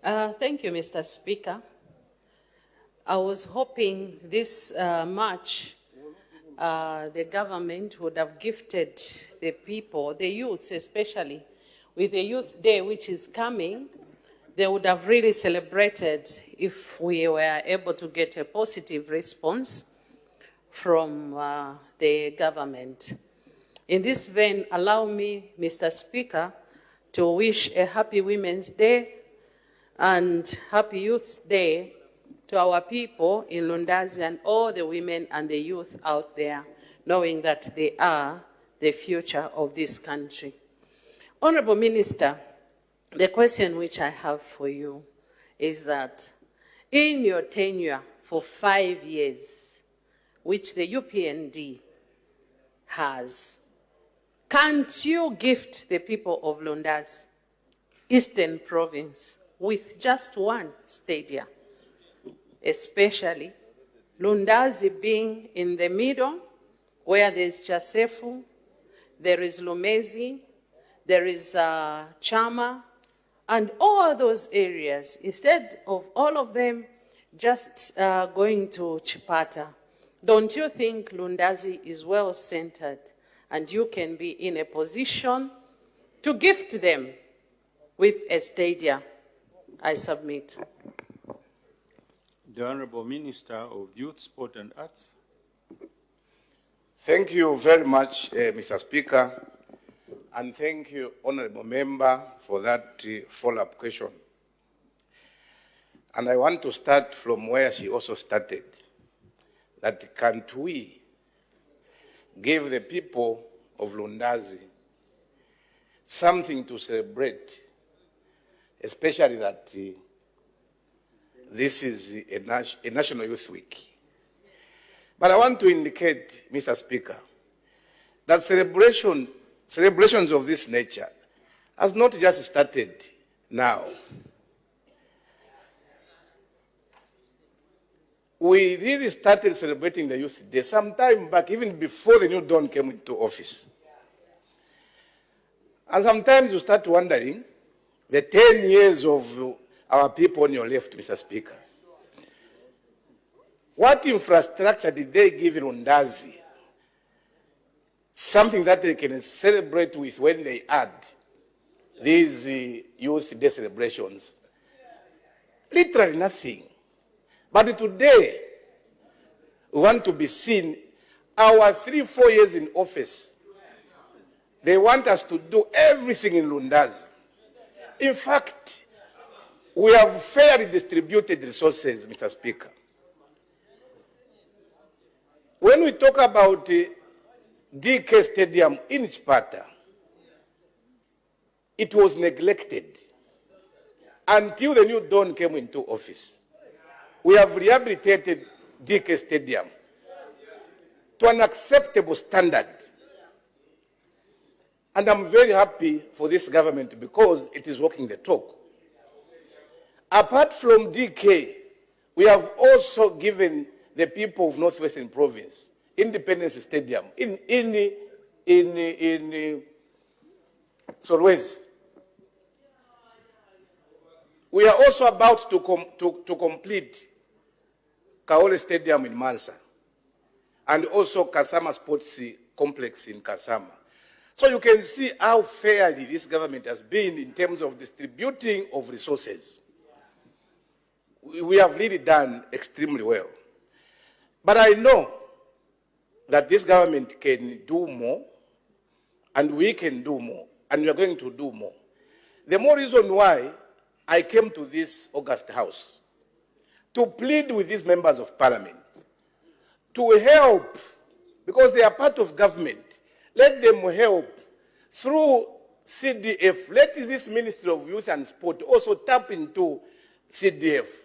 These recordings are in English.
Thank you, Mr. Speaker. I was hoping this March, the government would have gifted the people, the youths especially, with the Youth Day which is coming. They would have really celebrated if we were able to get a positive response from the government. In this vein, allow me, Mr. Speaker, to wish a happy Women's Day and happy Youth Day to our people in Lundazi and all the women and the youth out there, knowing that they are the future of this country. Honorable Minister, the question which I have for you is that in your tenure for 5 years, which the UPND has, can't you gift the people of Lundazi, Eastern Province, with just one stadium, especially Lundazi being in the middle, where there's Chasefu, there is Lumezi, there is Chama, and all those areas, instead of all of them just going to Chipata? Don't you think Lundazi is well-centered and you can be in a position to gift them with a stadium? I submit. The Honorable Minister of Youth, Sport and Arts. Thank you very much, Mr. Speaker, and thank you, Honorable Member, for that follow-up question. And I want to start from where she also started, that can't we give the people of Lundazi something to celebrate, especially that this is a National Youth Week. But I want to indicate, Mr. Speaker, that celebrations of this nature has not just started now. We really started celebrating the Youth Day some time back, even before the new dawn came into office. And sometimes you start wondering, the 10 years of our people on your left, Mr. Speaker, what infrastructure did they give Lundazi? Something that they can celebrate with when they add these Youth Day celebrations. Literally nothing. But today, we want to be seen. Our 3-4 years in office, they want us to do everything in Lundazi. In fact, we have fairly distributed resources, Mr. Speaker. When we talk about DK Stadium in Chipata, it was neglected until the new dawn came into office. We have rehabilitated DK Stadium to an acceptable standard. And I'm very happy for this government because it is walking the talk. Apart from DK, we have also given the people of Northwestern Province Independence Stadium in Solwezi. We are also about to complete Kaole Stadium in Mansa and also Kasama Sports Complex in Kasama. So you can see how fairly this government has been in terms of distributing of resources. We have really done extremely well. But I know that this government can do more, and we can do more, and we are going to do more. The more reason why I came to this August House, to plead with these members of parliament, to help, because they are part of government. Let them help through CDF. Let this Ministry of Youth and Sport also tap into CDF.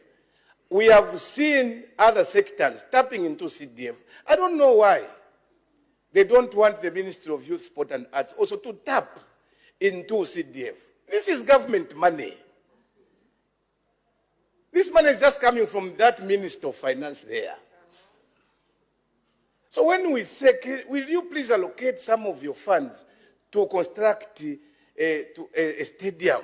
We have seen other sectors tapping into CDF. I don't know why they don't want the Ministry of Youth, Sport and Arts also to tap into CDF. This is government money. This money is just coming from that Minister of Finance there. So when we say, will you please allocate some of your funds to construct a stadium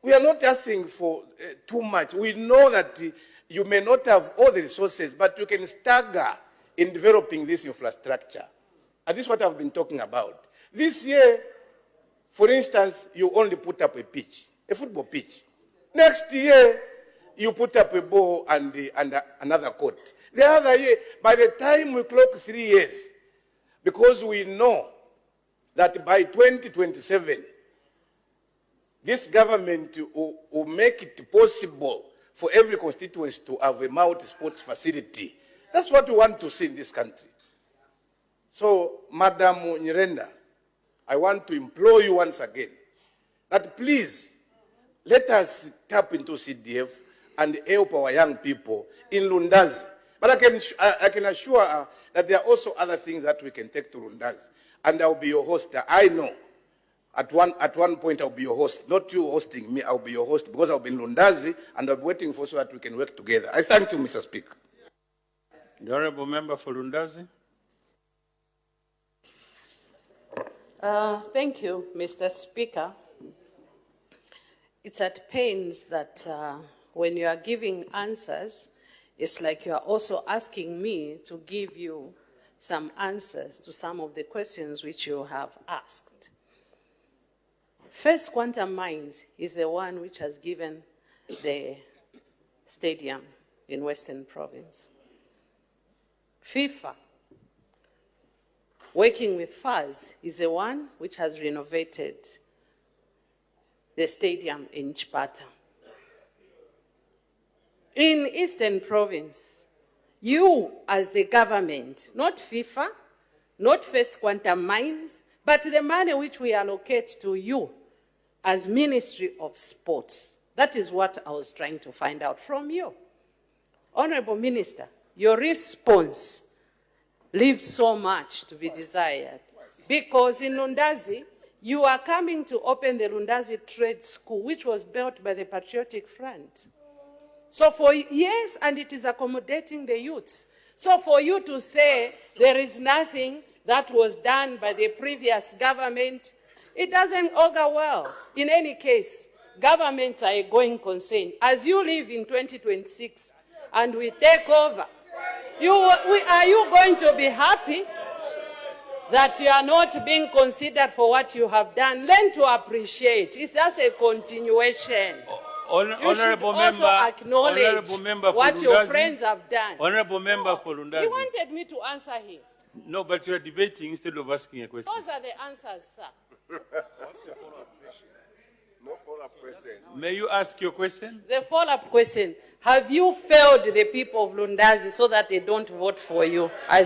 We are not asking for too much. We know that you may not have all the resources, but you can stagger in developing this infrastructure. And this is what I've been talking about. This year, for instance, you only put up a pitch, a football pitch. Next year, you put up a ball and another court. The other year, by the time we clock 3 years, because we know that by 2027, this government will make it possible for every constituency to have a multi-sports facility. That's what we want to see in this country. So, Madam Nyirenda, I want to implore you once again that please let us tap into CDF and help our young people in Lundazi. But I can assure her that there are also other things that we can take to Lundazi. And I'll be your host. I know at one point I'll be your host. Not you hosting me, I'll be your host because I'll be in Lundazi and I'll be waiting for so that we can work together. I thank you, Mr. Speaker. The Honorable Member for Lundazi. Thank you, Mr. Speaker. It's at pains that when you are giving answers, it's like you are also asking me to give you some answers to some of the questions which you have asked. First Quantum Mines is the one which has given the stadium in Western Province. FIFA, working with FAS, is the one which has renovated the stadium in Chipata. In Eastern Province, you as the government, not FIFA, not First Quantum Mines, but the money which we allocate to you as Ministry of Sports. That is what I was trying to find out from you. Honorable Minister, your response leaves so much to be desired. Because in Lundazi, you are coming to open the Lundazi Trade School, which was built by the Patriotic Front. So for years, and it is accommodating the youths. So for you to say there is nothing that was done by the previous government, it doesn't augur well. In any case, governments are a going concern. As you live in 2026 and we take over, are you going to be happy that you are not being considered for what you have done? Learn to appreciate. It's just a continuation. Honorable member what for your Lundazi. friends have done. Honorable member for Lundazi. He wanted me to answer him. No, but you are debating instead of asking a question. Those are the answers, sir. What's the follow-up question? No follow-up question. May you ask your question? The follow-up question, have you failed the people of Lundazi so that they don't vote for you? I